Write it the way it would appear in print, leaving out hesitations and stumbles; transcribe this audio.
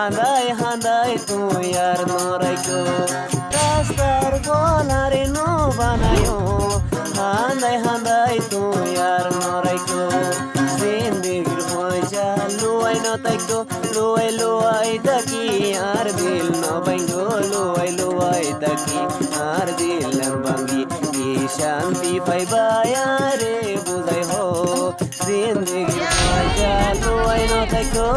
হাঁদাই তুই আর নরাইকো রাস্তার গলারে নো বানায়ো হাঁদাই তুই আর নরাইকো জিন্দিগির মজা লুয়াই নতাইকো লুয়াই তাকি আর দিল নবাইগো লুয়াই তাকি আর দিল ভাঙ্গি কি শান্তি পাইবাই আরে বুঝাই হো জিন্দিগির মজা লুয়াই নতাইকো